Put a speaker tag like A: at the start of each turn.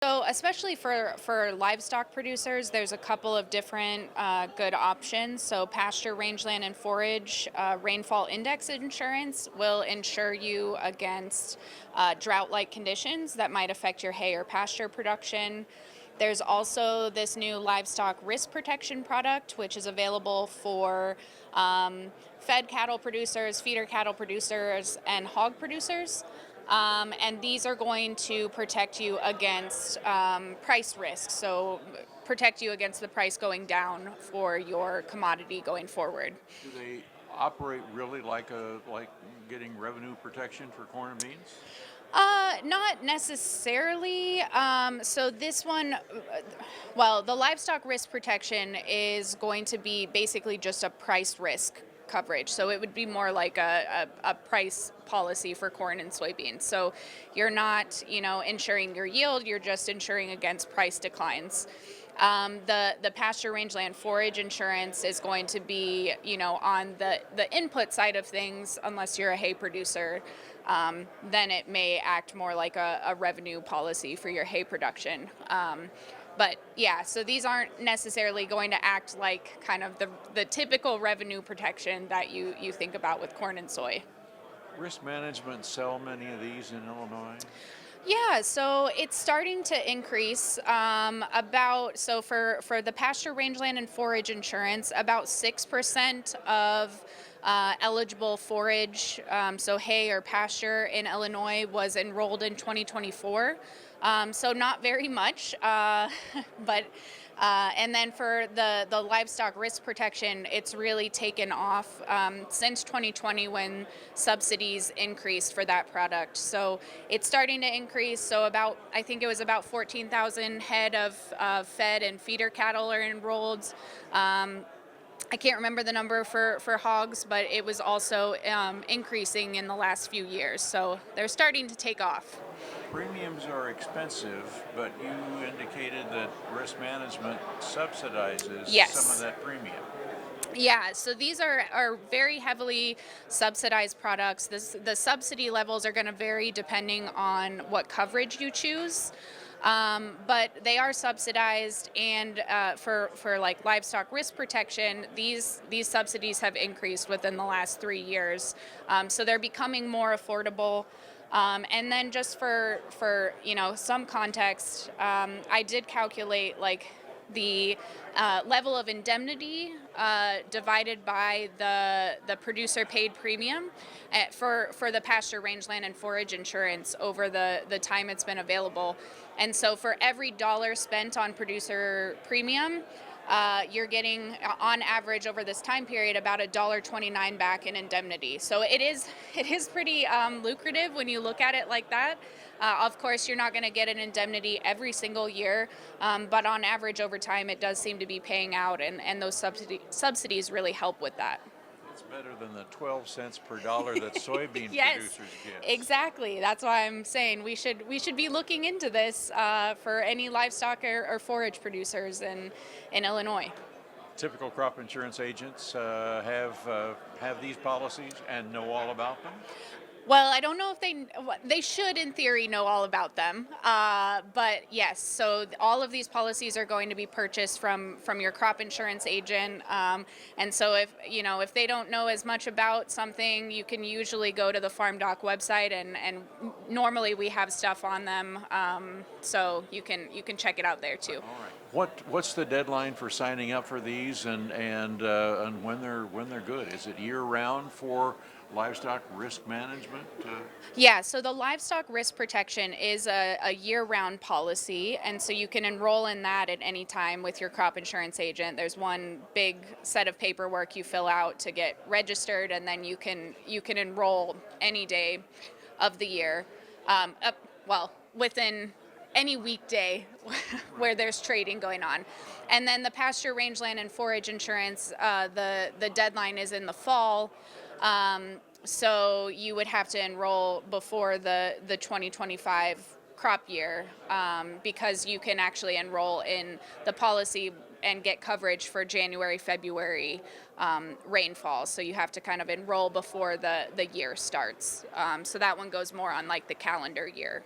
A: So, especially for livestock producers, there's a couple of different good options. So, pasture, rangeland, and forage rainfall index insurance will insure you against drought-like conditions that might affect your hay or pasture production. There's also this new livestock risk protection product, which is available for fed cattle producers, feeder cattle producers, and hog producers. And these are going to protect you against price risk. So protect you against the price going down for your commodity going forward.
B: Do they operate really like getting revenue protection for corn and beans?
A: Not necessarily. So this one, well, the livestock risk protection is going to be basically just a price risk coverage. So it would be more like a price policy for corn and soybeans. So you're not, insuring your yield, you're just insuring against price declines. The pasture rangeland forage insurance is going to be, on the input side of things, unless you're a hay producer, then it may act more like a revenue policy for your hay production. But yeah, so these aren't necessarily going to act like kind of the typical revenue protection that you think about with corn and soy.
B: Risk management sell many of these in Illinois?
A: Yeah, so it's starting to increase. For the pasture, rangeland, and forage insurance, about 6% of eligible forage, so hay or pasture in Illinois, was enrolled in 2024. So not very much, but and then for the livestock risk protection, it's really taken off since 2020 when subsidies increased for that product. So it's starting to increase. So I think it was about 14,000 head of fed and feeder cattle are enrolled. I can't remember the number for hogs, but it was also increasing in the last few years. So they're starting to take off.
B: Premiums are expensive, but you indicated that risk management subsidizes
A: Yes.
B: some of that premium.
A: Yeah, so these are very heavily subsidized products. The subsidy levels are going to vary depending on what coverage you choose. But they are subsidized, and for like livestock risk protection, these subsidies have increased within the last 3 years. So they're becoming more affordable. And then just for some context, I did calculate like the level of indemnity divided by the producer paid premium for the pasture, rangeland, and forage insurance over the time it's been available. And so for every dollar spent on producer premium, you're getting on average over this time period about $1.29 back in indemnity. So it is pretty lucrative when you look at it like that. Of course, you're not going to get an indemnity every single year, but on average over time, it does seem to be paying out, and those subsidies really help with that.
B: It's better than the 12 cents per dollar that soybean
A: Yes,
B: producers get.
A: exactly. That's why I'm saying we should be looking into this for any livestock or forage producers in Illinois.
B: Typical crop insurance agents have these policies and know all about them.
A: Well, I don't know if they should, in theory, know all about them. But yes, so all of these policies are going to be purchased from your crop insurance agent. And so if they don't know as much about something, you can usually go to the Farmdoc website, and normally we have stuff on them. So you can check it out there too.
B: All right. What's the deadline for signing up for these, and when they're good? Is it year round for livestock risk management?
A: Yeah, so the livestock risk protection is a year-round policy, and so you can enroll in that at any time with your crop insurance agent. There's one big set of paperwork you fill out to get registered, and then you can enroll any day of the year. Within any weekday where there's trading going on. And then the pasture, rangeland, and forage insurance, the deadline is in the fall. So you would have to enroll before the 2025 crop year, because you can actually enroll in the policy and get coverage for January, February rainfall. So you have to kind of enroll before the year starts. So that one goes more on like the calendar year.